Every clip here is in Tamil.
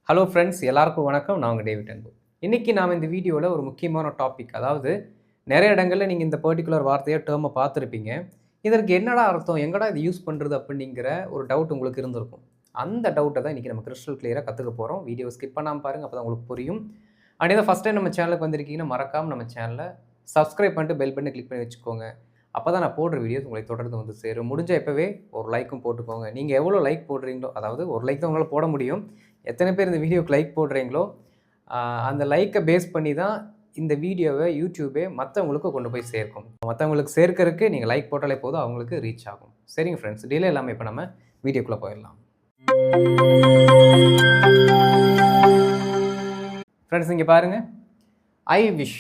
ஹலோ ஃப்ரெண்ட்ஸ், எல்லாருக்கும் வணக்கம். நான் உங்கள் டேவிட் அன்பு. இன்றைக்கி நாம் இந்த வீடியோவில் ஒரு முக்கியமான டாபிக், அதாவது நிறைய இடங்களில் நீங்கள் இந்த பர்டிகுலர் வார்த்தையை டேர்மை பார்த்துருப்பீங்க. இதற்கு என்னடா அர்த்தம், எங்கடா இது யூஸ் பண்ணுறது அப்படிங்கிற ஒரு டவுட் உங்களுக்கு இருந்திருக்கும். அந்த டவுட்டை தான் இன்றைக்கி நம்ம கிறிஸ்டல் கிளியராக கற்றுக்க போகிறோம். வீடியோ ஸ்கிப் பண்ணாமல் பாருங்கள், அப்போ தான் உங்களுக்கு புரியும். அண்ட் இதை ஃபஸ்ட் டைம் நம்ம சேனலுக்கு வந்திருக்கீங்கன்னா மறக்காமல் நம்ம சேனலை சப்ஸ்கிரைப் பண்ணிட்டு பெல் பண்ணி கிளிக் பண்ணி வச்சுக்கோங்க. அப்போ தான் நான் போடுற வீடியோஸ் உங்களை தொடர்ந்து வந்து சேரும். முடிஞ்ச எப்போவே ஒரு லைக்கும் போட்டுக்கோங்க. நீங்கள் எவ்வளோ லைக் போடுறீங்களோ, அதாவது ஒரு லைக் தான் உங்களால் போட முடியும். எத்தனை பேர் இந்த வீடியோக்கு லைக் போடுறீங்களோ அந்த லைக்கை பேஸ் பண்ணி தான் இந்த வீடியோவை யூடியூபே மற்றவங்களுக்கு கொண்டு போய் சேர்க்கும். மற்றவங்களுக்கு சேர்க்கறதுக்கு நீங்கள் லைக் போட்டாலே போதும், அவங்களுக்கு ரீச் ஆகும். சரிங்க ஃப்ரெண்ட்ஸ், டிலே இல்லாமல் இப்போ நம்ம வீடியோக்குள்ளே போயிடலாம். ஃப்ரெண்ட்ஸ், இங்கே பாருங்கள், ஐ விஷ்.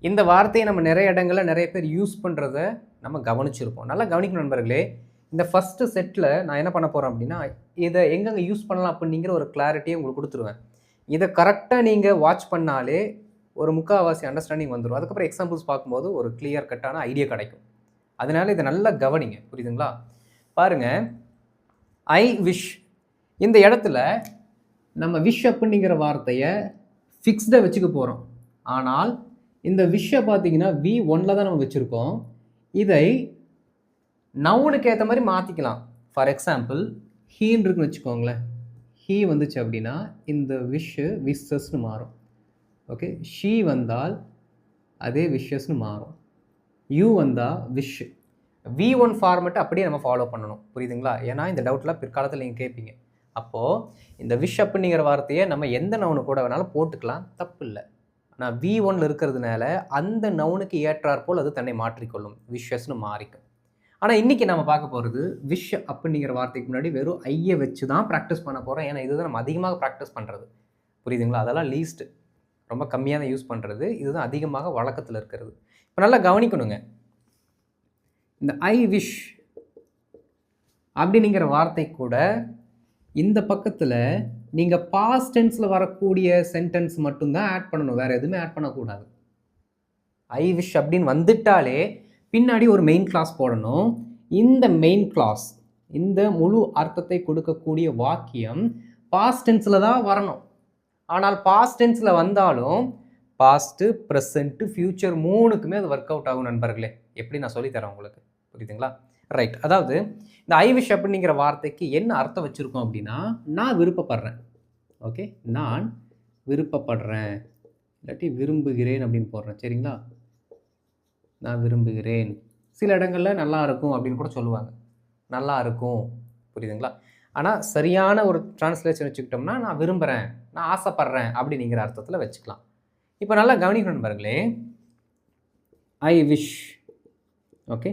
இந்த வார்த்தையை நம்ம நிறைய இடங்களில் நிறைய பேர் யூஸ் பண்ணுறத நம்ம கவனிச்சிருப்போம். நல்லா கவனிக்கணும் நண்பர்களே. இந்த ஃபஸ்ட்டு செட்டில் நான் என்ன பண்ண போகிறேன் அப்படின்னா, இதை எங்கெங்கே யூஸ் பண்ணலாம் அப்படிங்கிற ஒரு கிளாரிட்டியை உங்களுக்கு கொடுத்துருவேன். இதை கரெக்டாக நீங்கள் வாட்ச் பண்ணாலே ஒரு முக்கால்வாசி அண்டர்ஸ்டாண்டிங் வந்துடும். அதுக்கப்புறம் எக்ஸாம்பிள்ஸ் பார்க்கும்போது ஒரு கிளியர் கட்டான ஐடியா கிடைக்கும். அதனால இதை நல்லா கவனிங்க, புரியுதுங்களா? பாருங்கள், ஐ விஷ். இந்த இடத்துல நம்ம விஷ் அப்படிங்கிற வார்த்தையை ஃபிக்ஸ்டாக வச்சுக்க போகிறோம். ஆனால் இந்த விஷை பார்த்தீங்கன்னா V1 தான் நம்ம வச்சுருக்கோம். இதை நவுனுக்கு ஏற்ற மாதிரி மாற்றிக்கலாம். ஃபார் எக்ஸாம்பிள், ஹீன்னு இருக்குன்னு வச்சுக்கோங்களேன். ஹீ வந்துச்சு அப்படின்னா இந்த விஷஸ்ன்னு மாறும். ஓகே, ஷீ வந்தால் அதே விஷஸ்ன்னு மாறும். யூ வந்தால் விஷ். V1 ஃபார்மெட்டை அப்படியே நம்ம ஃபாலோ பண்ணணும், புரியுதுங்களா? ஏன்னா இந்த டவுட்லாம் பிற்காலத்தில் நீங்கள் கேட்பீங்க. அப்போது இந்த விஷ் அப்படிங்கிற வார்த்தையை நம்ம எந்த நவுனு கூட வேணாலும் போட்டுக்கலாம், தப்பு இல்லை. ஆனால் V1 இருக்கிறதுனால அந்த நவுனுக்கு ஏற்றாற்போல் அது தன்னை மாற்றிக்கொள்ளும், விஷஸ்ன்னு மாறிக்கும். ஆனால் இன்றைக்கி நம்ம பார்க்க போகிறது விஷ் அப்படிங்கிற வார்த்தைக்கு முன்னாடி வெறும் ஐயை வச்சு தான் ப்ராக்டிஸ் பண்ண போகிறோம். ஏன்னா இதுதான் நம்ம அதிகமாக ப்ராக்டிஸ் பண்ணுறது, புரியுதுங்களா? அதெல்லாம் லீஸ்ட்டு, ரொம்ப கம்மியாக தான் யூஸ் பண்ணுறது. இதுதான் அதிகமாக வழக்கத்தில் இருக்கிறது. இப்போ நல்லா கவனிக்கணுங்க. இந்த ஐ விஷ் அப்படிங்கிற வார்த்தை கூட இந்த பக்கத்தில் நீங்கள் பாஸ்ட் டென்ஸில் வரக்கூடிய சென்டென்ஸ் மட்டும்தான் ஆட் பண்ணணும், வேறு எதுவுமே ஆட் பண்ணக்கூடாது. ஐ விஷ் அப்படின்னு வந்துட்டாலே பின்னாடி ஒரு மெயின் கிளாஸ் போடணும். இந்த மெயின் கிளாஸ், இந்த முழு அர்த்தத்தை கொடுக்கக்கூடிய வாக்கியம் பாஸ்ட் டென்ஸில் தான் வரணும். ஆனால் பாஸ்ட் டென்ஸில் வந்தாலும் பாஸ்ட்டு, ப்ரெசண்ட்டு, ஃப்யூச்சர் மூணுக்குமே அது ஒர்க் அவுட் ஆகும் நண்பர்களே. எப்படி நான் சொல்லித்தரேன் உங்களுக்கு, புரியுதுங்களா? ரைட். அதாவது இந்த ஐ விஷ் அப்படிங்கிற வார்த்தைக்கு என்ன அர்த்தம் வச்சுருக்கோம் அப்படின்னா, நான் விருப்பப்படுறேன். ஓகே, நான் விருப்பப்படுறேன், இல்லாட்டி விரும்புகிறேன் அப்படின்னு போடுறேன். சரிங்களா? நான் விரும்புகிறேன். சில இடங்களில் நல்லா இருக்கும் அப்படின்னு கூட சொல்லுவாங்க. நல்லா இருக்கும், புரியுதுங்களா? ஆனால் சரியான ஒரு டிரான்ஸ்லேஷன் வச்சுக்கிட்டோம்னா, நான் விரும்புகிறேன், நான் ஆசைப்படுறேன் அப்படிங்கிற அர்த்தத்தில் வச்சுக்கலாம். இப்போ நல்லா கவனிக்கணும் நண்பர்களே. I wish. ஓகே,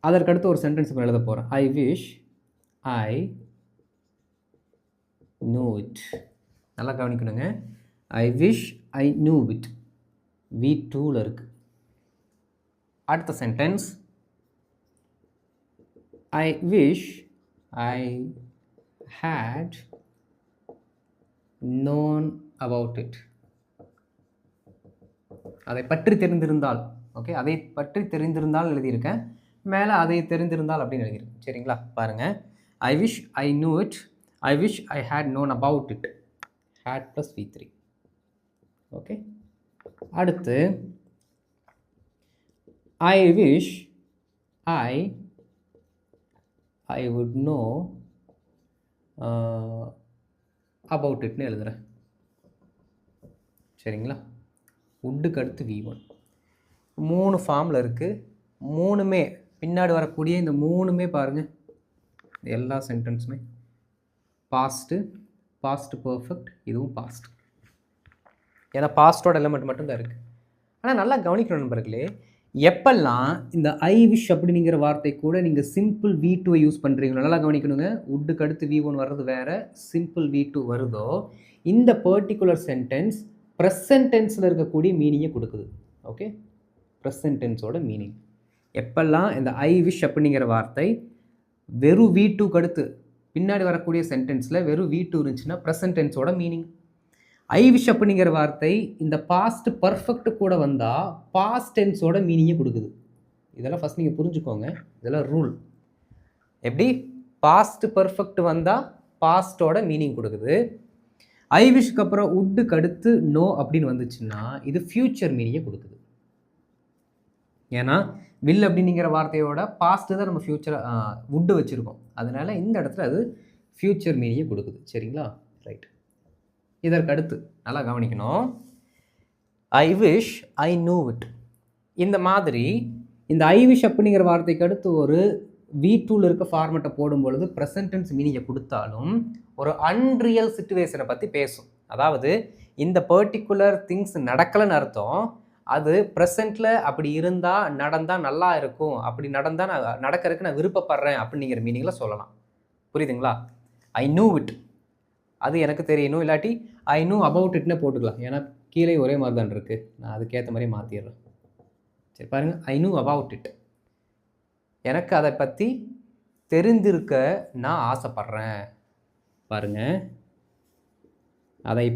அதற்கடுத்து ஒரு சென்டென்ஸ் இப்போ எழுத போகிறேன். I wish I know it. நல்லா கவனிக்கணுங்க. I wish I knew it. V2ல இருக்கு. அடுத்த sentence, I wish I had known about it. அதை பற்றி தெரிந்திருந்தால். ஓகே, அதை பற்றி தெரிந்திருந்தால் எழுதியிருக்கேன். மேலே அதை தெரிந்திருந்தால் அப்படின்னு எழுதியிருக்கேன். சரிங்களா? பாருங்கள், I wish I knew it, I wish I had known about it. had plus V3. Okay, அடுத்து I wish I would know about itன்னு எழுதுகிறேன். சரிங்களா? உட்டுக்கு அடுத்து V1. 3 ஃபார்மில் இருக்குது. மூணுமே பின்னாடி வரக்கூடிய இந்த மூணுமே பாருங்கள், எல்லா சென்டென்ஸுமே பாஸ்ட்டு, பாஸ்ட் பர்ஃபெக்ட், இதுவும் பாஸ்ட். ஏன்னா பாஸ்ட்டோட எலிமெண்ட் மட்டும்தான் இருக்குது. ஆனால் நல்லா கவனிக்கணும் நண்பர்களே, எப்பெல்லாம் இந்த ஐ விஷ் அப்படிங்கிற வார்த்தை கூட நீங்கள் சிம்பிள் V2 யூஸ் பண்ணுறீங்களோ, நல்லா கவனிக்கணுங்க. உட்டுக்கு அடுத்து V1 வர்றது வேறு, சிம்பிள் V2 வருதோ, இந்த பர்டிகுலர் சென்டென்ஸ் ப்ரெசன்ட் டென்ஸில் இருக்கக்கூடிய மீனிங்கை கொடுக்குது. ஓகே, ப்ரெசன்ட் டென்ஸோட மீனிங். எப்பெல்லாம் இந்த ஐ விஷ் அப்படிங்கிற வார்த்தை வெறும் V2க்கு அடுத்து பின்னாடி வரக்கூடிய சென்டென்ஸில் வெறும் V2 இருந்துச்சுன்னா ப்ரெசன்ட் டென்ஸோட மீனிங். ஐ விஷ் அப்படிங்கிற வார்த்தை இந்த பாஸ்ட் பர்ஃபெக்ட் கூட வந்தால் பாஸ்ட் டென்ஸோட மீனிங்கை கொடுக்குது. இதெல்லாம் ஃபஸ்ட் நீங்கள் புரிஞ்சுக்கோங்க, இதெல்லாம் ரூல். எப்படி பாஸ்ட் பர்ஃபெக்ட் வந்தால் பாஸ்ட்டோட மீனிங் கொடுக்குது, ஐ விஷுக்கு அப்புறம் உட்டுக்கு அடுத்து நோ அப்படின்னு வந்துச்சுன்னா இது ஃப்யூச்சர் மீனிங்கை கொடுக்குது. ஏன்னா வில் அப்படிங்கிற வார்த்தையோட பாஸ்ட்டு தான் நம்ம ஃப்யூச்சர் உட்டு வச்சுருக்கோம். அதனால் இந்த இடத்துல அது ஃப்யூச்சர் மீனிங்கை கொடுக்குது. சரிங்களா? ரைட். இதற்கு அடுத்து நல்லா கவனிக்கணும். ஐ விஷ் ஐ நூ இட். இந்த மாதிரி இந்த ஐ விஷ் அப்படிங்கிற வார்த்தைக்கு அடுத்து ஒரு V2ல இருக்க ஃபார்மெட்டை போடும்பொழுது ப்ரெசன்ட் டென்ஸ் மீனிங்கை கொடுத்தாலும் ஒரு அன்ரியல் சிச்சுவேஷனை பற்றி பேசும். அதாவது இந்த பர்டிகுலர் திங்ஸ் நடக்கலைன்னு அர்த்தம். அது ப்ரெசண்ட்டில் அப்படி இருந்தால் நடந்தால் நல்லா இருக்கும், அப்படி நடந்தால் நான் நடக்கிறதுக்கு நான் விருப்பப்படுறேன் அப்படிங்கிற மீனிங்கில் சொல்லலாம். புரியுதுங்களா? ஐ நூ இட், அது எனக்கு தெரியணும். இல்லாட்டி ஐ நூ அபவுட் இட்னே போட்டுக்கலாம். ஏன்னா கீழே ஒரே மாதிரி தான் இருக்குது. நான் அதுக்கேற்ற மாதிரி மாற்றிடுறேன். சரி பாருங்கள், ஐ நூ அபவுட் இட், எனக்கு அதை பற்றி தெரிந்திருக்க நான் ஆசைப்படுறேன். பாருங்கள், அதை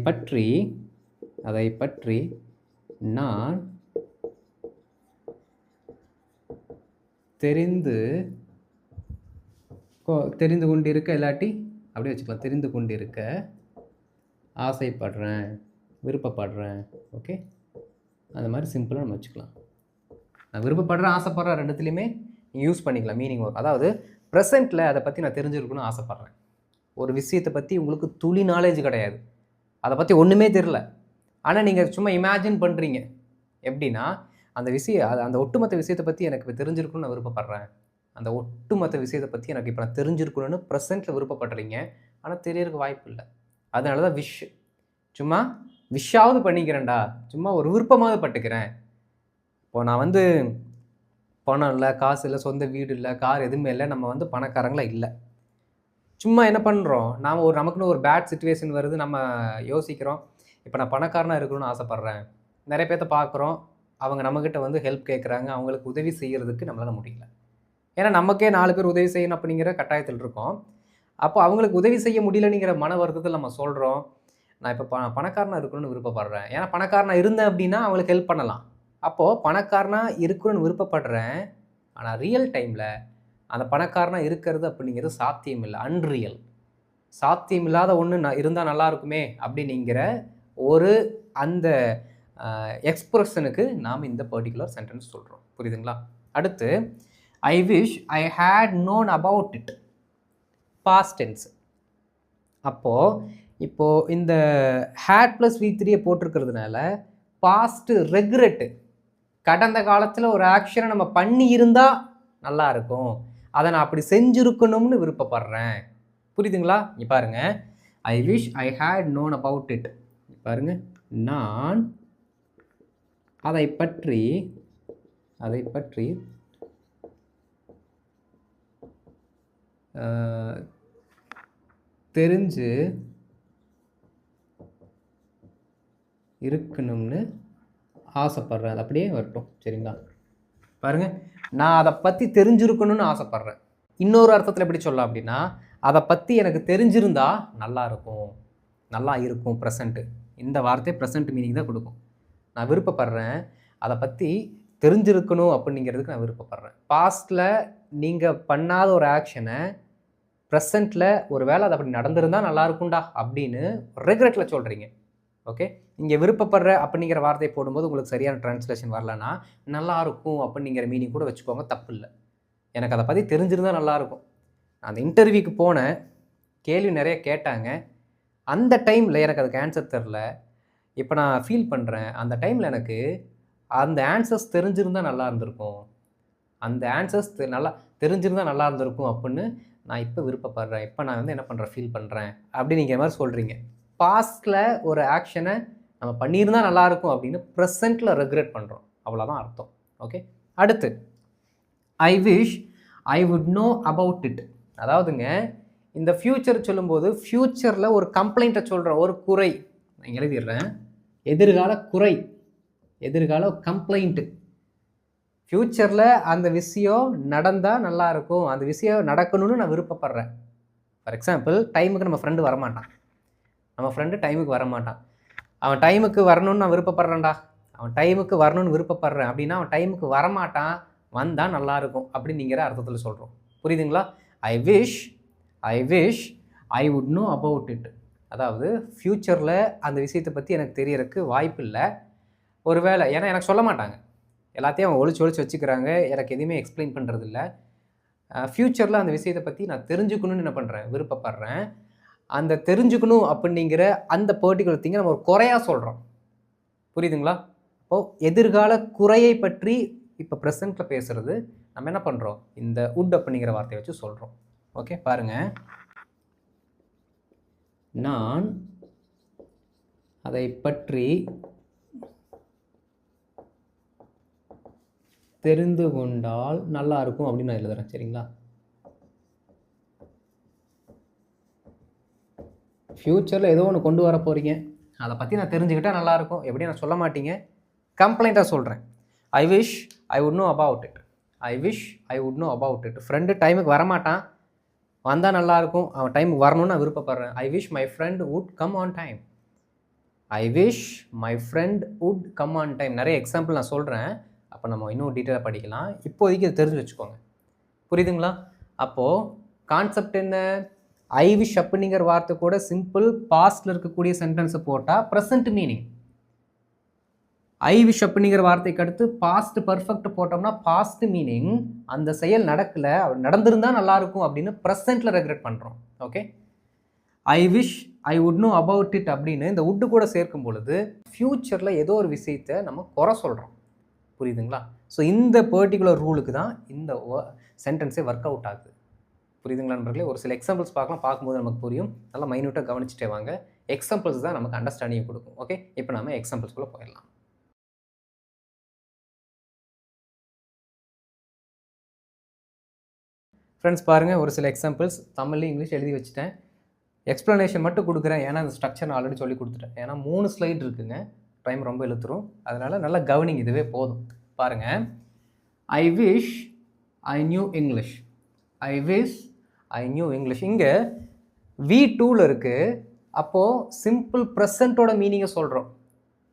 பற்றி நான் தெரிந்து கொண்டிருக்க, இல்லாட்டி அப்படியே வச்சுக்கலாம், தெரிந்து கொண்டிருக்க ஆசைப்படுறேன், விருப்பப்படுறேன். ஓகே, அந்த மாதிரி சிம்பிளாக நம்ம வச்சுக்கலாம். நான் விருப்பப்படுறேன், ஆசைப்படுறேன், ரெண்டுத்துலேயுமே நீங்கள் யூஸ் பண்ணிக்கலாம், மீனிங் வரும். அதாவது ப்ரெசென்ட்டில் அதை பற்றி நான் தெரிஞ்சுருக்கணும்னு ஆசைப்பட்றேன். ஒரு விஷயத்தை பற்றி உங்களுக்கு துளி நாலேஜ் கிடையாது, அதை பற்றி ஒன்றுமே தெரில, ஆனால் நீங்கள் சும்மா இமேஜின் பண்ணுறீங்க. எப்படின்னா அந்த ஒட்டுமொத்த விஷயத்தை பற்றி எனக்கு இப்போ தெரிஞ்சிருக்கணும்னு நான் விருப்பப்படுறேன், அந்த ஒட்டுமொத்த விஷயத்தை பற்றி எனக்கு இப்போ நான் தெரிஞ்சிருக்கணும்னு ப்ரெசென்ட்டில் விருப்பப்படுறீங்க, ஆனால் தெரியறதுக்கு வாய்ப்பு இல்லை. அதனால தான் விஷ். சும்மா விஷாவது பண்ணிக்கிறேன்டா, சும்மா ஒரு விருப்பமாவது பட்டுக்கிறேன். இப்போது நான் பணம் இல்லை, காசு இல்லை, சொந்த வீடு இல்லை, கார் எதுவுமே இல்லை, நம்ம பணக்காரங்களாம் இல்லை. சும்மா என்ன பண்ணுறோம், நமக்குன்னு ஒரு பேட் சிச்சுவேஷன் வருது, நம்ம யோசிக்கிறோம், இப்போ நான் பணக்காரனாக இருக்கணும்னு ஆசைப்பட்றேன். நிறைய பேர்த்த பார்க்குறோம், அவங்க நம்மக்கிட்ட ஹெல்ப் கேட்குறாங்க, அவங்களுக்கு உதவி செய்கிறதுக்கு நம்மளால் முடியல. ஏன்னா நமக்கே 4 பேர் உதவி செய்யணும் அப்படிங்கிற கட்டாயத்தில் இருக்கோம். அப்போ அவங்களுக்கு உதவி செய்ய முடியலங்கிற மன வருத்தத்தில் நம்ம சொல்கிறோம், நான் இப்போ பணக்காரனாக இருக்கணும்னு விருப்பப்படுறேன். ஏன்னா பணக்காரனாக இருந்தேன் அப்படின்னா அவங்களுக்கு ஹெல்ப் பண்ணலாம். அப்போது பணக்காரனாக இருக்கணும்னு விருப்பப்படுறேன், ஆனால் ரியல் டைமில் அந்த பணக்காரனாக இருக்கிறது அப்படிங்கிறது சாத்தியம் இல்லை, அன்ரியல். சாத்தியம் இல்லாத ஒன்று இருந்தால் நல்லா இருக்குமே அப்படிங்கிற ஒரு அந்த எக்ஸ்பிரஷனுக்கு நாம் இந்த பர்டிகுலர் சென்டென்ஸ் சொல்கிறோம். புரியுதுங்களா? அடுத்து I wish I had known about it, past tense. இப்போது இந்த ஹேட் ப்ளஸ் V3 போட்டிருக்கிறதுனால பாஸ்ட்டு ரெக்ரெட்டு, கடந்த காலத்தில் ஒரு ஆக்ஷனை நம்ம பண்ணி இருந்தால் நல்லா இருக்கும், அதை நான் அப்படி செஞ்சுருக்கணும்னு விருப்பப்படுறேன். புரியுதுங்களா? இங்கே பாருங்கள், I wish I had known about it. பாருங்கள், நான் அதை பற்றி தெரிஞ்சு இருக்கணும்னு ஆசைப்பட்றேன். அது அப்படியே வரட்டும். சரிங்களா? பாருங்கள், நான் அதை பற்றி தெரிஞ்சிருக்கணும்னு ஆசைப்பட்றேன். இன்னொரு அர்த்தத்தில் எப்படி சொல்லலாம் அப்படின்னா, அதை பற்றி எனக்கு தெரிஞ்சிருந்தா நல்லா இருக்கும் ப்ரெசண்ட்டு. இந்த வார்த்தை ப்ரெசண்ட் மீனிங் தான் கொடுக்கும். நான் விருப்பப்படுறேன், அதை பற்றி தெரிஞ்சிருக்கணும் அப்படிங்கிறதுக்கு நான் விருப்பப்படுறேன். பாஸ்ட்டில் நீங்கள் பண்ணாத ஒரு ஆக்ஷனை ப்ரெசண்ட்டில் ஒரு வேளை அது அப்படி நடந்திருந்தால் நல்லா இருக்கும்டா அப்படின்னு ரெக்ரெட்டில் சொல்கிறீங்க. ஓகே, இங்கே விருப்பப்படுற அப்படிங்கிற வார்த்தை போடும்போது உங்களுக்கு சரியான ட்ரான்ஸ்லேஷன் வரலன்னா நல்லா இருக்கும் அப்படிங்கிற மீனிங் கூட வச்சுக்கோங்க, தப்பு இல்லை. எனக்கு அதை பற்றி தெரிஞ்சிருந்தால் நல்லாயிருக்கும். அந்த இன்டர்வியூக்கு போனேன், கேள்வி நிறைய கேட்டாங்க, அந்த டைமில் எனக்கு அதுக்கு ஆன்சர் தெரில, இப்போ நான் ஃபீல் பண்ணுறேன், அந்த டைமில் எனக்கு அந்த ஆன்சர்ஸ் தெரிஞ்சிருந்தால் நல்லா இருந்திருக்கும், அந்த ஆன்சர்ஸ் நல்லா தெரிஞ்சிருந்தால் நல்லா இருந்திருக்கும் அப்படின்னு நான் இப்போ விருப்பப்படுறேன், இப்போ நான் என்ன பண்ணுறேன், ஃபீல் பண்ணுறேன் அப்படி நீங்கள் மாதிரி சொல்கிறீங்க. பாஸ்ட்டில் ஒரு ஆக்ஷனை நம்ம பண்ணியிருந்தால் நல்லாயிருக்கும் அப்படின்னு ப்ரெசண்ட்டில் ரெக்ரெட் பண்ணுறோம், அவ்வளோதான் அர்த்தம். ஓகே, அடுத்து I wish I would know about it. அதாவதுங்க, இந்த ஃப்யூச்சர் சொல்லும்போது ஃப்யூச்சரில் ஒரு கம்ப்ளைண்ட்டை சொல்கிற ஒரு குறை நான் எழுதிடுறேன், எதிர்கால குறை, எதிர்கால கம்ப்ளைண்ட்டு. ஃப்யூச்சரில் அந்த விஷயம் நடந்தால் நல்லாயிருக்கும், அந்த விஷயம் நடக்கணும்னு நான் விருப்பப்படுறேன். ஃபார் எக்ஸாம்பிள், டைமுக்கு நம்ம ஃப்ரெண்டு வரமாட்டான், அவன் டைமுக்கு வரணும்னு நான் விருப்பப்படுறேன்டா, அவன் டைமுக்கு வரணும்னு விருப்பப்படுறேன் அப்படின்னா அவன் டைமுக்கு வரமாட்டான், வந்தால் நல்லாயிருக்கும் அப்படிங்கிற அர்த்தத்தில் சொல்கிறோம். புரியுதுங்களா? ஐ wish I would know about it. அதாவது ஃப்யூச்சரில் அந்த விஷயத்தை பற்றி எனக்கு தெரியறதுக்கு வாய்ப்பு இல்லை. ஒரு வேளை ஏன்னா எனக்கு சொல்ல மாட்டாங்க, எல்லாத்தையும் அவங்க ஒழிச்சு வச்சுக்கிறாங்க, எனக்கு எதுவுமே எக்ஸ்பிளைன் பண்ணுறதில்ல. ஃப்யூச்சரில் அந்த விஷயத்தை பற்றி நான் தெரிஞ்சுக்கணும்னு என்ன பண்ணுறேன், விருப்பப்படுறேன். அந்த தெரிஞ்சுக்கணும் அப்படிங்கிற அந்த பர்ட்டிகுலர் திங்கை நம்ம ஒரு குறையாக சொல்கிறோம். புரியுதுங்களா? அப்போது எதிர்கால குறையை பற்றி இப்போ ப்ரெசண்ட்டில் பேசுகிறது நம்ம என்ன பண்ணுறோம், இந்த வுட் அப்படிங்கிற வார்த்தையை வச்சு சொல்கிறோம். ஓகே, பாருங்கள். நான் அதை பற்றி தெரிந்து கொண்டால் நல்லா இருக்கும் அப்படின்னு நான் எழுதுறேன். சரிங்களா? ஃப்யூச்சரில் ஏதோ ஒன்று கொண்டு வர போகிறீங்க, அதை பற்றி நான் தெரிஞ்சுக்கிட்டால் நல்லாயிருக்கும். எப்படி நான் சொல்ல மாட்டீங்க, கம்ப்ளைண்ட்டாக சொல்கிறேன். I wish I would know about it. I wish I would know about it. Friend டைமுக்கு வரமாட்டான், வந்தால் நல்லாயிருக்கும், அவன் டைமுக்கு வரணும்னு நான் விருப்பப்படுறேன். I wish my friend would come on time. I wish my friend would come on time. நிறைய எக்ஸாம்பிள் நான் சொல்கிறேன், அப்போ நம்ம இன்னும் டீட்டெயிலாக படிக்கலாம். இப்போதைக்கு இதை தெரிஞ்சு வச்சுக்கோங்க. புரியுதுங்களா? அப்போது கான்செப்ட் என்ன, ஐ விஷ் அப்படிங்கிற வார்த்தை கூட சிம்பிள் பாஸ்டில் இருக்கக்கூடிய சென்டென்ஸை போட்டால் ப்ரெசன்ட் மீனிங். ஐ விஷ் அப்படிங்கிற வார்த்தைக்கு அடுத்து பாஸ்ட் பர்ஃபெக்ட் போட்டோம்னா பாஸ்ட் மீனிங், அந்த செயல் நடக்கலை, நடந்திருந்தால் நல்லாயிருக்கும் அப்படின்னு ப்ரெசென்ட்டில் ரெக்ரெட் பண்ணுறோம். Okay, I wish I would know about it அப்படின்னு இந்த வுட்டு கூட சேர்க்கும் பொழுது ஃப்யூச்சரில் ஏதோ ஒரு விஷயத்தை நம்ம குறை சொல்கிறோம். புரியுதுங்களா? ஸோ இந்த பர்டிகுலர் ரூலுக்கு தான் இந்த சென்டென்ஸே ஒர்க் அவுட் ஆகுது. புரியுதுங்களா நண்பர்களே? ஒரு சில எக்ஸாம்பிள்ஸ் பார்க்கும்போது நமக்கு புரியும். நல்லா மைன்யூட்டாக கவனிச்சுட்டே வாங்க. எக்ஸாம்பிள்ஸ் தான் நமக்கு அண்டர்ஸ்டாண்டிங் கொடுக்கும். ஓகே, இப்போ நம்ம எக்ஸாம்பிள்ஸ்குள்ளே போயிடலாம். ஃப்ரெண்ட்ஸ் பாருங்கள், ஒரு சில எக்ஸாம்பிள்ஸ் தமிழ்லையும் இங்கிலீஷ் எழுதி வச்சுட்டேன். எக்ஸ்ப்ளனேஷன் மட்டும் கொடுக்குறேன், ஏன்னா அந்த ஸ்ட்ரக்சர் நான் ஆல்ரெடி சொல்லி கொடுத்துட்டேன். ஏன்னா 3 ஸ்லைட் இருக்குங்க, டைம் ரொம்ப இழுத்துரும். அதனால் நல்லா கவனிங், இதுவே போதும். பாருங்கள், I wish I new English. I wish I new English. இங்கே V2ல் இருக்குது. அப்போது சிம்பிள் ப்ரெசண்ட்டோட மீனிங்கை சொல்கிறோம்.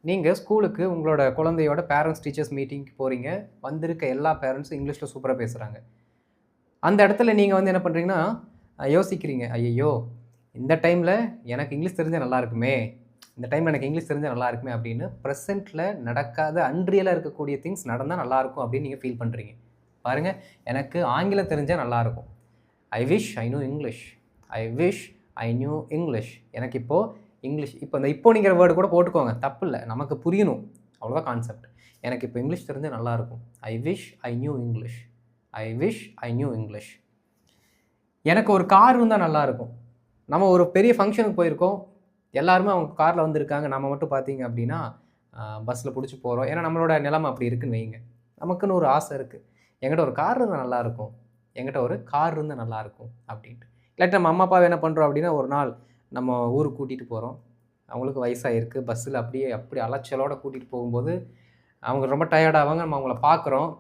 நீங்கள் ஸ்கூலுக்கு உங்களோட குழந்தையோட பேரண்ட்ஸ் டீச்சர்ஸ் மீட்டிங்க்கு போகிறீங்க, வந்திருக்க எல்லா பேரண்ட்ஸும் இங்கிலீஷில் சூப்பராக பேசுகிறாங்க. அந்த இடத்துல நீங்கள் வந்து என்ன பண்ணுறீங்கன்னா யோசிக்கிறீங்க, ஐயோ இந்த டைமில் எனக்கு இங்கிலீஷ் தெரிஞ்சால் நல்லா இருக்குமே, இந்த டைமில் எனக்கு இங்கிலீஷ் தெரிஞ்சால் நல்லா இருக்குமே அப்படின்னு ப்ரெசென்ட்டில் நடக்காத அன்ரியலாக இருக்கக்கூடிய திங்ஸ் நடந்தால் நல்லாயிருக்கும் அப்படின்னு நீங்கள் ஃபீல் பண்ணுறீங்க. பாருங்கள், எனக்கு ஆங்கிலம் தெரிஞ்சால் நல்லாயிருக்கும். I wish I new English. I wish I new English. எனக்கு இப்போது இங்கிலீஷ், இப்போ இந்த இப்போங்கிற வேர்டு கூட போட்டுக்கோங்க, தப்பு இல்லை, நமக்கு புரியணும், அவ்வளோதான் கான்செப்ட். எனக்கு இப்போ இங்கிலீஷ் தெரிஞ்சால் நல்லாயிருக்கும். I wish I new English. I wish I new English. எனக்கு ஒரு கார் இருந்தால் நல்லாயிருக்கும். நம்ம ஒரு பெரிய ஃபங்க்ஷனுக்கு போயிருக்கோம், எல்லாருமே அவங்க காரில் வந்திருக்காங்க, நம்ம மட்டும் பார்த்தீங்க அப்படின்னா பஸ்ஸில் பிடிச்சி போகிறோம். ஏன்னா நம்மளோட நிலைமை அப்படி இருக்குன்னு வைங்க. நமக்குன்னு ஒரு ஆசை இருக்குது, என்கிட்ட ஒரு கார் இருந்தால் நல்லாயிருக்கும், என்கிட்ட ஒரு கார் இருந்தால் நல்லாயிருக்கும் அப்படின்ட்டு. இல்லாட்டி நம்ம அம்மா அப்பாவை என்ன பண்ணுறோம் அப்படின்னா, ஒரு நாள் நம்ம ஊருக்கு கூட்டிகிட்டு போகிறோம், அவங்களுக்கு வயசாகிருக்கு, பஸ்ஸில் அப்படி அலைச்சலோடு கூட்டிகிட்டு போகும்போது அவங்க ரொம்ப டயர்டாவாங்க, நம்ம அவங்கள பார்க்குறோம்,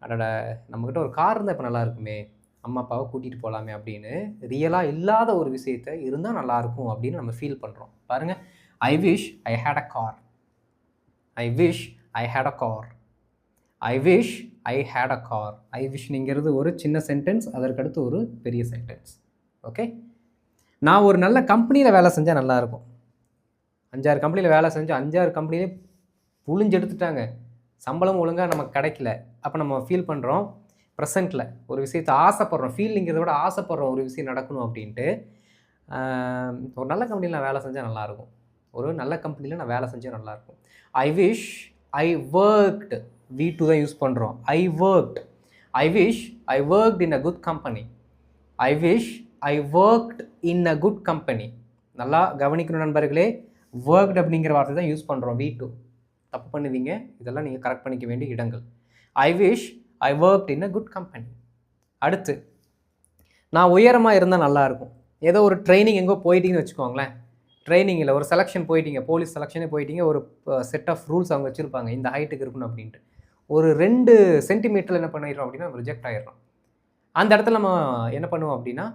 அதோட நம்மக்கிட்ட ஒரு கார் இருந்தால் இப்போ நல்லாயிருக்குமே, அம்மா அப்பாவை கூட்டிகிட்டு போகலாமே அப்படின்னு ரியலாக இல்லாத ஒரு விஷயத்தை இருந்தால் நல்லாயிருக்கும் அப்படின்னு நம்ம ஃபீல் பண்ணுறோம். பாருங்கள், I wish I had a car. I wish I had a car. I wish I had a car. I விஷ்ங்கிறது ஒரு சின்ன சென்டென்ஸ், அதற்கடுத்து ஒரு பெரிய சென்டென்ஸ். ஓகே, நான் ஒரு நல்ல கம்பெனியில் வேலை செஞ்சால் நல்லாயிருக்கும். 5-6 கம்பெனியில் வேலை செஞ்சு 5-6 கம்பெனிலே புழிஞ்சு எடுத்துட்டாங்க, சம்பளம் ஒழுங்காக நமக்கு கிடைக்கல. அப்போ நம்ம ஃபீல் பண்ணுறோம், ப்ரெசென்ட்டில் ஒரு விஷயத்தை ஆசைப்படுறோம், ஃபீலிங்கிறத விட ஆசைப்படுறோம் ஒரு விஷயம் நடக்கணும் அப்படின்ட்டு. ஒரு நல்ல கம்பெனியில் நான் வேலை செஞ்சால் நல்லாயிருக்கும், ஒரு நல்ல கம்பெனியில் நான் வேலை செஞ்சால் நல்லாயிருக்கும். I wish I worked. V2 தான் யூஸ் பண்ணுறோம். ஐ worked. I wish I worked in a good company. I wish I worked in a good company. நல்லா கவனிக்கணும் நண்பர்களே, ஒர்க்ட் அப்படிங்கிற வார்த்தை தான் யூஸ் பண்ணுறோம். V2 தப்பு பண்ணுவீங்க, இதெல்லாம் நீங்கள் கரெக்ட் பண்ணிக்க வேண்டிய இடங்கள். ஐ wish I worked in a good company. அடுத்து, நான் உயரமாக இருந்தால் நல்லாயிருக்கும். ஏதோ ஒரு ட்ரைனிங் எங்கோ போயிட்டீங்கன்னு வச்சுக்கோங்களேன், ட்ரைனிங்கில் ஒரு செலெக்ஷன் போயிட்டீங்க, போலீஸ் செலெக்ஷனே போயிட்டீங்க, ஒரு செட் ஆஃப் ரூல்ஸ் அவங்க வச்சுருப்பாங்க, இந்த ஹைட்டுக்கு இருக்கணும் அப்படின்ட்டு. ஒரு 2 சென்டிமீட்டரில் என்ன பண்ணிடுறோம் அப்படின்னா நம்ம ரிஜெக்ட் ஆகிடுறோம். அந்த இடத்துல நம்ம என்ன பண்ணுவோம் அப்படின்னா,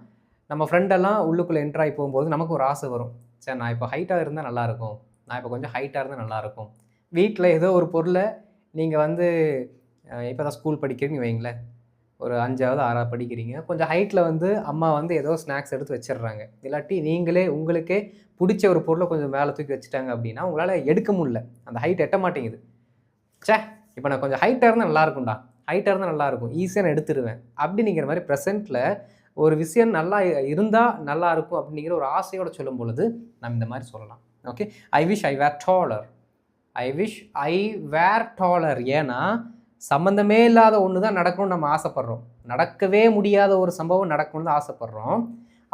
நம்ம ஃப்ரெண்டெல்லாம் உள்ளுக்குள்ளே என்ட்ராகி போகும்போது நமக்கு ஒரு ஆசை வரும், சார் நான் இப்போ ஹைட்டாக இருந்தால் நல்லாயிருக்கும், நான் இப்போ கொஞ்சம் ஹைட்டாக இருந்தால் நல்லாயிருக்கும். வீட்டில் ஏதோ ஒரு பொருளை நீங்கள் வந்து இப்போ தான் ஸ்கூல் படிக்கிறீங்கன்னு வைங்களேன், ஒரு 5வது 6வது படிக்கிறீங்க. கொஞ்சம் ஹைட்டில் வந்து அம்மா வந்து ஏதோ ஸ்நாக்ஸ் எடுத்து வச்சிடுறாங்க. இல்லாட்டி நீங்களே உங்களுக்கே பிடிச்ச ஒரு பொருளை கொஞ்சம் மேலே தூக்கி வச்சுட்டாங்க அப்படின்னா உங்களால் எடுக்க முடியல. அந்த ஹைட் எட்ட மாட்டேங்குது. இப்போ நான் கொஞ்சம் ஹைட்டாக இருந்தால் நல்லாயிருக்கும்டா, ஹைட்டாக இருந்தால் நல்லாயிருக்கும், ஈஸியாக நான் எடுத்துருவேன் அப்படிங்கிற மாதிரி ப்ரெசென்ட்டில் ஒரு விஷயம் நல்லா இருந்தால் நல்லாயிருக்கும் அப்படிங்கிற ஒரு ஆசையோடு சொல்லும் பொழுது நம்ம இந்த மாதிரி சொல்லலாம். Okay, I wish I were taller. I wish I were taller. ஏன்னா சம்மந்தமே இல்லாத ஒன்று தான் நடக்கணும்னு நம்ம ஆசைப்படுறோம். நடக்கவே முடியாத ஒரு சம்பவம் நடக்கணும்னு தான் ஆசைப்படுறோம்.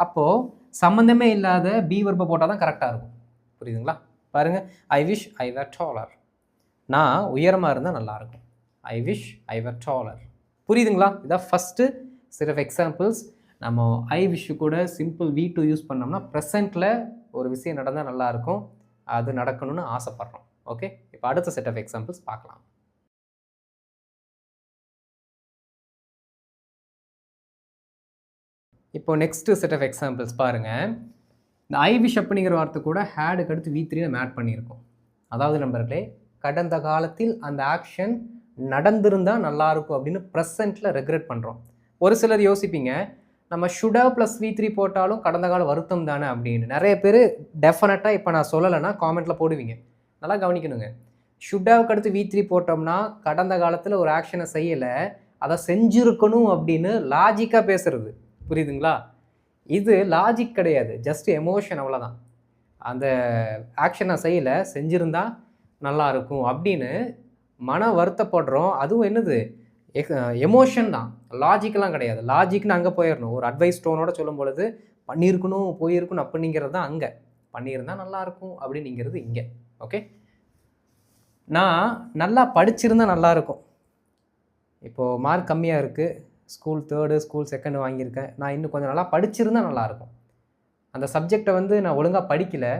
அப்போது சம்மந்தமே இல்லாத பி வெர்பை போட்டால் தான் கரெக்டாக இருக்கும். புரியுதுங்களா? பாருங்கள், I wish I were dollar. நான் உயரமாக இருந்தால் நல்லாயிருக்கும். I wish I were taller. புரியுதுங்களா? இதான் ஃபஸ்ட்டு செட் ஆஃப் எக்ஸாம்பிள்ஸ். நம்ம ஐ விஷ் கூட சிம்பிள் V2 யூஸ் பண்ணோம்னா ப்ரெசென்ட்டில் ஒரு விஷயம் நடந்தால் நல்லாயிருக்கும், அது நடக்கணும்னு ஆசைப்படுறோம். ஓகே, இப்போ அடுத்த செட் ஆஃப் எக்ஸாம்பிள்ஸ் பார்க்கலாம். இப்போ நெக்ஸ்ட் செட் ஆஃப் எக்ஸாம்பிள்ஸ் பாருங்கள். இந்த ஐ விஷ் அப்படிங்கிற வார்த்தை கூட ஹேடுக்கு அடுத்து V3 நம்ம ஆட் பண்ணியிருக்கோம். அதாவது நண்பர்களே, கடந்த காலத்தில் அந்த ஆக்ஷன் நடந்திருந்தால் நல்லாயிருக்கும் அப்படின்னு ப்ரெசென்ட்டில் ரெக்ரெட் பண்ணுறோம். ஒரு சிலர் யோசிப்பீங்க, நம்ம ஷுட் ஹேவ் ப்ளஸ் V3 போட்டாலும் கடந்த கால வருத்தம் தானே அப்படின்னு. நிறைய பேர் டெஃபினட்டாக இப்போ நான் சொல்லலைன்னா காமெண்ட்டில் போடுவீங்க. நல்லா கவனிக்கணுங்க. ஷுட் ஹேவ்க்கு அடுத்து V3 போட்டோம்னா கடந்த காலத்தில் ஒரு ஆக்ஷனை செய்யலை, அதை செஞ்சுருக்கணும் அப்படின்னு லாஜிக்காக பேசுறது. புரியுதுங்களா? இது லாஜிக் கிடையாது, ஜஸ்ட் எமோஷன், அவ்வளோதான். அந்த ஆக்ஷனை செய்யலை, செஞ்சுருந்தா நல்லா இருக்கும் அப்படின்னு மன வருத்தப்படுறோம். அதுவும் என்னது, எமோஷன் தான், லாஜிக்கெலாம் கிடையாது. லாஜிக்னு அங்கே போயிடணும். ஒரு அட்வைஸ் டோனோட சொல்லும் பொழுது பண்ணியிருக்கணும், போயிருக்கணும் அப்படிங்கிறது தான் அங்கே. பண்ணியிருந்தால் நல்லாயிருக்கும் அப்படிங்கிறது இங்கே. ஓகே, நான் நல்லா படிச்சிருந்தால் நல்லாயிருக்கும். இப்போது மார்க் கம்மியாக இருக்குது, ஸ்கூல் 3rd ஸ்கூல் 2nd வாங்கியிருக்கேன், நான் இன்னும் கொஞ்சம் நல்லா படிச்சிருந்தால் நல்லாயிருக்கும். அந்த சப்ஜெக்டை வந்து நான் ஒழுங்காக படிக்கலை,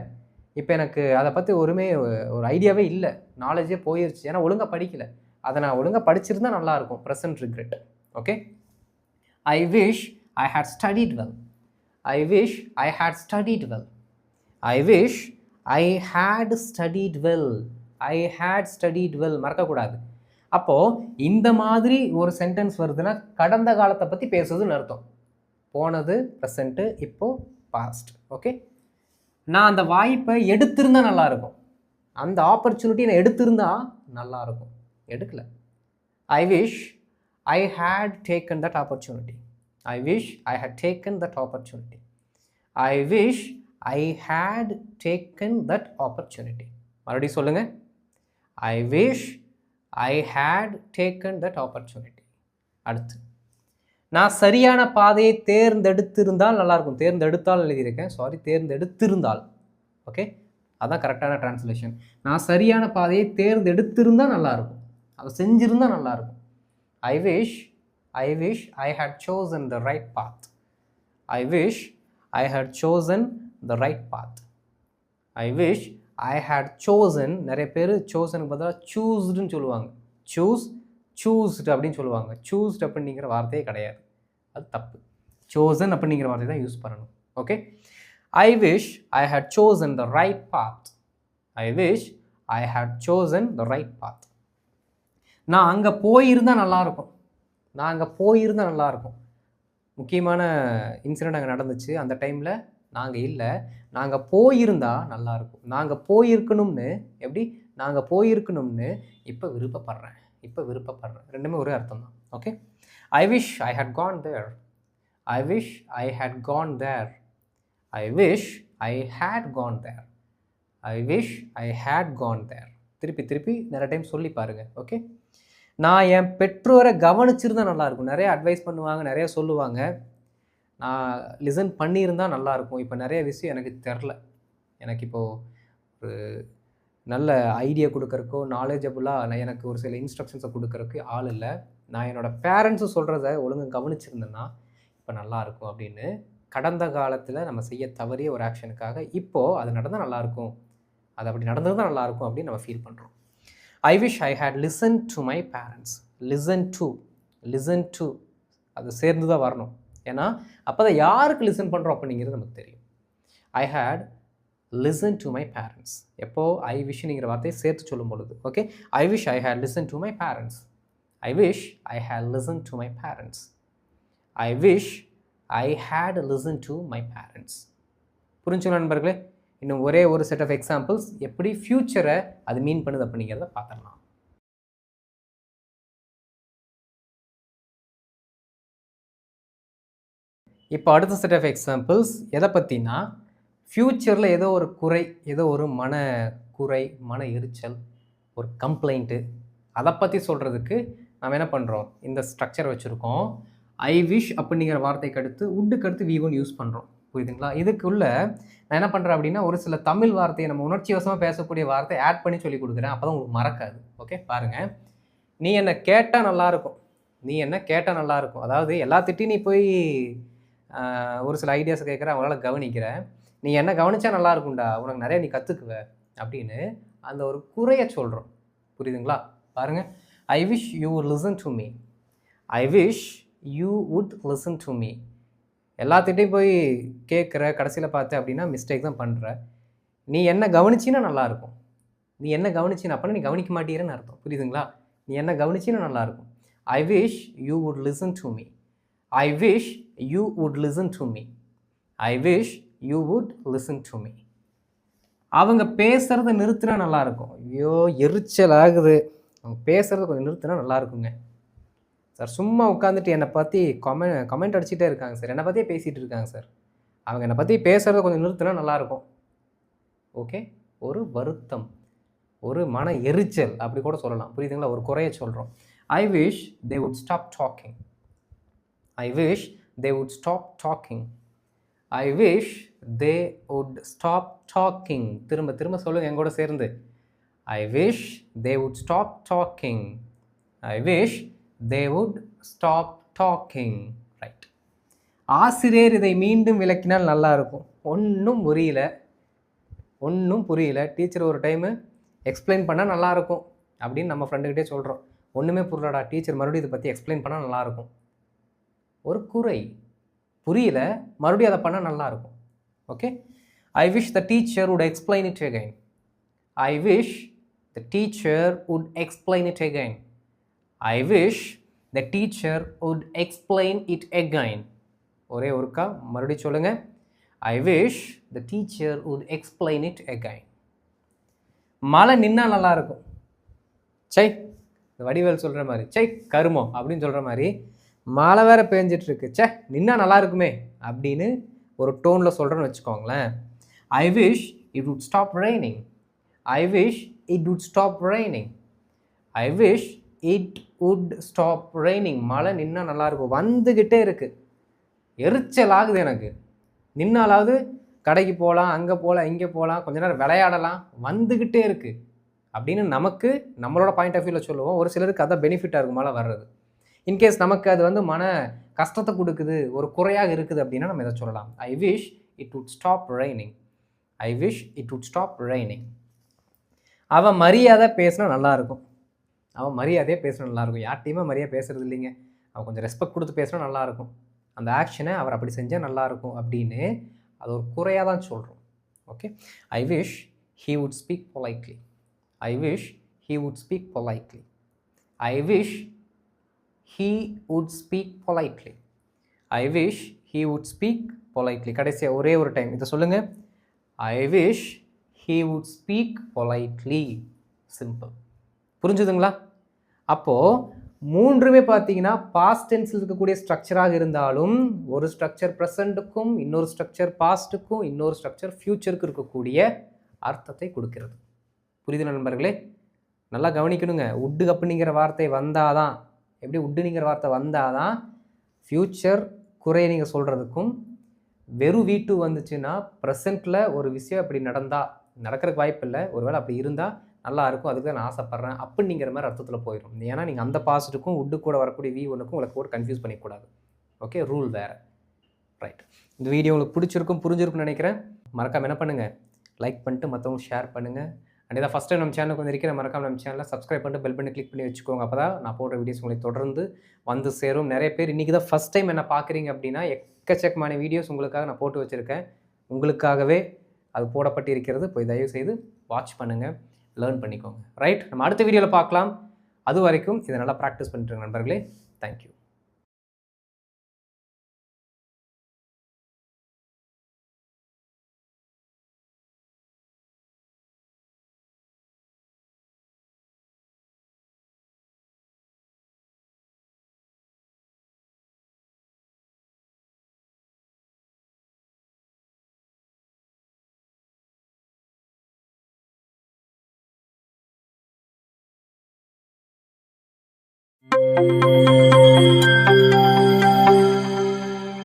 இப்போ எனக்கு அதை பற்றி ஒரு ஐடியாவே இல்லை, நாலேஜே போயிடுச்சு, ஏன்னா ஒழுங்காக படிக்கலை. அதை நான் ஒழுங்காக படிச்சிருந்தா நல்லாயிருக்கும். Present regret. Okay, I wish I had studied well. I wish I had studied well. I wish I had studied well. I had studied well மறக்கக்கூடாது. அப்போது இந்த மாதிரி ஒரு சென்டென்ஸ் வருதுன்னா கடந்த காலத்தை பற்றி பேசுறதுன்னு அர்த்தம். போனது ப்ரெசண்ட்டு, இப்போது பாஸ்ட். ஓகே, நான் அந்த வாய்ப்பை எடுத்திருந்தா நல்லாயிருக்கும், அந்த ஆப்பர்ச்சுனிட்டி நான் எடுத்திருந்தா நல்லாயிருக்கும், எடுக்கலை. I wish I had taken that opportunity. I wish I had taken that opportunity. I wish I had taken that opportunity. மறுபடியும் சொல்லுங்கள். I wish I had taken that opportunity. அடுத்து, நான் சரியான பாதையை தேர்ந்தெடுத்திருந்தால் நல்லாயிருக்கும். தேர்ந்தெடுத்தால் எழுதியிருக்கேன், சாரி, தேர்ந்தெடுத்திருந்தால். ஓகே, அதுதான் கரெக்டான டிரான்ஸ்லேஷன். நான் சரியான பாதையை தேர்ந்தெடுத்திருந்தால் நல்லாயிருக்கும், அதை செஞ்சிருந்தால் நல்லாயிருக்கும். I wish I had chosen the right path. I wish I had chosen the right path. I wish I had chosen. நிறைய பேர் சோசனுக்கு பதிலாக சூஸ்டுன்னு சொல்லுவாங்க. சூஸ்டு அப்படின்னு சொல்லுவாங்க. சூஸ்டு அப்படிங்கிற வார்த்தையே கிடையாது, அது தப்பு. சோசன் அப்படிங்கிற வார்த்தை தான் யூஸ் பண்ணணும். Okay, I wish I had chosen the right path. I wish I had chosen the right path. நான் அங்கே போயிருந்தால் நல்லாயிருக்கும். நான் அங்கே போயிருந்தால் நல்லாயிருக்கும். முக்கியமான இன்சிடெண்ட் அங்கே நடந்துச்சு, அந்த டைமில் நாங்கள் இல்லை, நாங்கள் போயிருந்தால் நல்லாயிருக்கும். நாங்கள் போயிருக்கணும்னு, எப்படி, நாங்கள் போயிருக்கணும்னு இப்போ விருப்பப்படுறேன். ரெண்டுமே ஒரே அர்த்தம் தான். Okay, I wish I had gone there. I wish I had gone there. I wish I had gone there. I wish I had gone there. திருப்பி நிறைய டைம் சொல்லி பாருங்கள். ஓகே, நான் என் பெற்றோரை கவனிச்சிருந்தால் நல்லாயிருக்கும். நிறைய அட்வைஸ் பண்ணுவாங்க, நிறைய சொல்லுவாங்க, நான் லிசன் பண்ணியிருந்தால் நல்லாயிருக்கும். இப்போ நிறைய விஷயம் எனக்கு தெரில, எனக்கு இப்போது ஒரு நல்ல ஐடியா கொடுக்கறக்கோ நாலேஜபுளாக எனக்கு ஒரு சில இன்ஸ்ட்ரக்ஷன்ஸை கொடுக்கறக்கு ஆள் இல்லை. நான் என்னோடய பேரண்ட்ஸு சொல்கிறத ஒழுங்காக கவனிச்சிருந்தேன்னா இப்போ நல்லாயிருக்கும் அப்படின்னு கடந்த காலத்தில் நம்ம செய்ய தவறிய ஒரு ஆக்ஷனுக்காக இப்போது அது நடந்தால் நல்லாயிருக்கும், அது அப்படி நடந்தது தான் நல்லாயிருக்கும் அப்படின்னு நம்ம ஃபீல் பண்ணுறோம். I wish I had listen to my parents. Listen to அது சேர்ந்து தான் வரணும். ஏன்னா அப்போ தான் யாருக்கு லிசன் பண்ணுறோம் அப்படிங்கிறது நமக்கு தெரியும். I had listen to my parents. எப்போது ஐ விஷுங்கிற வார்த்தையை சேர்த்து சொல்லும் பொழுது. Okay, I wish I had listen to my parents. I wish I had listen to my parents. I wish I had listen to my parents. புரிஞ்சுங்க நண்பர்களே? இன்னும் ஒரே ஒரு செட் ஆஃப் எக்ஸாம்பிள்ஸ் எப்படி ஃப்யூச்சரை அது மீன் பண்ணுது அப்படிங்கிறத பார்த்துடலாம். இப்போ அடுத்த செட் ஆஃப் எக்ஸாம்பிள்ஸ் எதை பற்றினா, ஃப்யூச்சரில் ஏதோ ஒரு குறை, ஏதோ ஒரு குறை, மன எரிச்சல், ஒரு கம்ப்ளைண்ட்டு, அதை பற்றி சொல்கிறதுக்கு நம்ம என்ன பண்ணுறோம், இந்த ஸ்ட்ரக்சர் வச்சுருக்கோம். ஐ விஷ் அப்படிங்கிற வார்த்தைக்கு அடுத்து வுட்டுக்கு அடுத்து வி ஒன் யூஸ் பண்ணுறோம். புரியுதுங்களா? இதுக்குள்ள நான் என்ன பண்ணுறேன் அப்படின்னா, ஒரு சில தமிழ் வார்த்தையை நம்ம உணர்ச்சி வசமாக பேசக்கூடிய வார்த்தை ஆட் பண்ணி சொல்லி கொடுக்குறேன். அப்போ தான் உங்களுக்கு மறக்காது. ஓகே, பாருங்கள். நீ என்னை கேட்டால் நல்லாயிருக்கும், நீ என்ன கேட்டால் நல்லாயிருக்கும். அதாவது எல்லாத்திட்டையும் நீ போய் ஒரு சில ஐடியாஸ் கேட்குற, அவங்களால கவனிக்கிற, நீ என்ன கவனிச்சா நல்லா இருக்கும்டா, உனக்கு நிறைய நீ கற்றுக்குவ அப்படின்னு அந்த ஒரு குறைய சொல்கிறோம். புரியுதுங்களா? பாருங்கள். I wish you would listen to me. I wish you would listen to me. எல்லாத்திட்டையும் போய் கேட்குற, கடைசியில் பார்த்த அப்படின்னா மிஸ்டேக் தான் பண்ணுற. நீ என்ன கவனிச்சின்னா நல்லாயிருக்கும். நீ என்ன கவனிச்சின்னா அப்படின்னா நீ கவனிக்க மாட்டீங்கன்னு அர்த்தம். புரியுதுங்களா? நீ என்ன கவனிச்சின்னா நல்லாயிருக்கும். I wish you would listen to me. I wish you would listen to me. I wish you would listen to me. அவங்க பேசுகிறத நிறுத்தினா நல்லாயிருக்கும். ஐயோ எரிச்சல் ஆகுது, அவங்க பேசுகிறத கொஞ்சம் நிறுத்தினா நல்லாயிருக்குங்க சார். சும்மா உட்காந்துட்டு என்னை பற்றி கமெண்ட் அடிச்சுட்டே இருக்காங்க சார், என்னை பற்றியே பேசிகிட்டு இருக்காங்க சார், அவங்க என்னை பற்றி பேசுகிறத கொஞ்சம் நிறுத்தினா நல்லாயிருக்கும். ஓகே, ஒரு வருத்தம், ஒரு மன எரிச்சல் அப்படி கூட சொல்லலாம். புரியுதுங்களா? ஒரு குறைய சொல்கிறோம். I wish they would stop talking. I wish they would stop talking. I wish they would stop talking. திரும்ப திரும்ப சொல்லுங்க எங்கூட சேர்ந்து. I wish they would stop talking. I wish they would stop talking. Right. ஆசிரியர் இதை மீண்டும் விளக்கினால் நல்லா இருக்கும். ஒன்றும் புரியல, டீச்சர் ஒரு டைமு எக்ஸ்பிளைன் பண்ணால் நல்லாயிருக்கும் அப்படின்னு நம்ம ஃப்ரெண்டுக்கிட்டே சொல்கிறோம். ஒன்றுமே புரியலடா, டீச்சர் மறுபடியும் இதை பற்றி எக்ஸ்பிளைன் பண்ணால் நல்லாயிருக்கும். ஒரு குறை, புரியல, மறுபடியும் அதை பண்ணால் நல்லாயிருக்கும். Okay. I wish the teacher would explain it again. I wish the teacher would explain it again. I wish the teacher would explain it again. ஒரே ஒருக்கா மறுபடியும் சொல்லுங்கள். I wish the teacher would explain it again. மழை நின்னா நல்லாயிருக்கும். சை, இந்த வடிவேல் சொல்கிற மாதிரி, சை கருமம் அப்படின்னு சொல்கிற மாதிரி, மழை வேறு பேஞ்சிட்ருக்கு, சே நின்னா நல்லா இருக்குமே அப்படின்னு ஒரு டோனில் சொல்கிறேன்னு வச்சுக்கோங்களேன். I wish it would stop raining. I wish it would stop raining. I wish it would stop raining. மழை நின்னா நல்லாயிருக்கும், வந்துக்கிட்டே இருக்குது, எரிச்சல் ஆகுது எனக்கு. நின்னாலாவது கடைக்கு போகலாம், அங்கே போகலாம், இங்கே போகலாம், கொஞ்ச நேரம் விளையாடலாம், வந்துக்கிட்டே இருக்குது அப்படின்னு நமக்கு நம்மளோட பாயிண்ட் ஆஃப் வியூவில் சொல்லுவோம். ஒரு சிலருக்கு அதான் பெனிஃபிட்டாக இருக்கும் மழை வர்றது. இன்கேஸ் நமக்கு அது வந்து மன கஷ்டத்தை கொடுக்குது, ஒரு குறையாக இருக்குது அப்படின்னா நம்ம இதை சொல்லலாம். I wish it would stop raining. I wish it would stop raining. அவன் மரியாதை பேசினா நல்லாயிருக்கும். அவன் மரியாதையே பேசினா நல்லாயிருக்கும். யார்ட்டையுமே மரியாதை பேசுறது இல்லைங்க. அவன் கொஞ்சம் ரெஸ்பெக்ட் கொடுத்து பேசினா நல்லாயிருக்கும். அந்த ஆக்ஷனை அவர் அப்படி செஞ்சால் நல்லாயிருக்கும் அப்படின்னு அது ஒரு குறையாக தான் சொல்கிறோம். Okay. I wish he would speak politely. I wish he would speak politely. I wish he would speak politely. I wish he would speak politely. கடைசியாக ஒரே ஒரு டைம் இதை சொல்லுங்கள். I wish he would speak politely. Simple. புரிஞ்சுதுங்களா? அப்போது மூன்றுமே பார்த்தீங்கன்னா பாஸ்ட் டென்ஸில் இருக்கக்கூடிய ஸ்ட்ரக்சராக இருந்தாலும் ஒரு ஸ்ட்ரக்சர் ப்ரெசண்ட்டுக்கும், இன்னொரு ஸ்ட்ரக்சர் பாஸ்ட்டுக்கும், இன்னொரு ஸ்ட்ரக்சர் ஃப்யூச்சருக்கு இருக்கக்கூடிய அர்த்தத்தை கொடுக்கிறது. புரியுது நண்பர்களே? நல்லா கவனிக்கணுங்க. உட்டு அப்படிங்கிற வார்த்தை வந்தாதான், எப்படி உட்டுங்கிற வார்த்தை வந்தால் தான் ஃப்யூச்சர் குறையை நீங்கள் சொல்கிறதுக்கும், வெறும் வீட்டு வந்துச்சுன்னா ப்ரெசண்ட்டில் ஒரு விஷயம் அப்படி நடந்தால், நடக்கிறதுக்கு வாய்ப்பு இல்லை, ஒருவேளை அப்படி இருந்தால் நல்லா இருக்கும், அதுக்கு தான் நான் ஆசைப்பட்றேன் அப்படிங்கிற மாதிரி அர்த்தத்தில் போயிடும். ஏன்னா நீங்கள் அந்த பாசிட்டுக்கும் உட்டு கூட வரக்கூடிய வி ஒன்றுக்கும் உங்களுக்கு கூட கன்ஃபியூஸ் பண்ணிக்கூடாது. ஓகே, ரூல் வேறு. ரைட். இந்த வீடியோ உங்களுக்கு பிடிச்சிருக்கும், புரிஞ்சிருக்கும்னு நினைக்கிறேன். மறக்காமல் என்ன பண்ணுங்கள், லைக் பண்ணிட்டு மற்றவங்க ஷேர் பண்ணுங்கள். அண்ட் இதை ஃபஸ்ட் டைம் நம்ம சேனலுக்கு வந்து இருக்கிற மறக்காம நம்ம சேனலை சப்ஸ்கிரைப் பண்ணிட்டு பெல் பண்ணி கிளிக் பண்ணி வச்சுக்கோங்க. அப்போ தான் நான் போடுற வீடியோஸ் உங்களுக்கு தொடர்ந்து வந்து சேரும். நிறைய பேர் இன்றைக்கி தான் ஃபஸ்ட் டைம் என்ன பார்க்குறீங்க அப்படின்னா, எக்கச்சக்கமான வீடியோஸ் உங்களுக்காக நான் போட்டு வச்சுருக்கேன். உங்களுக்காகவே அது போடப்பட்டு இருக்கிறது. போய் தயவு செய்து வாட்ச் பண்ணுங்கள், லேர்ன் பண்ணிக்கோங்க. ரைட், நம்ம அடுத்த வீடியோவில் பார்க்கலாம். அது வரைக்கும் இதை நல்லா ப்ராக்டிஸ் பண்ணிட்டுருங்க நண்பர்களே. தேங்க்யூ. நன்றி.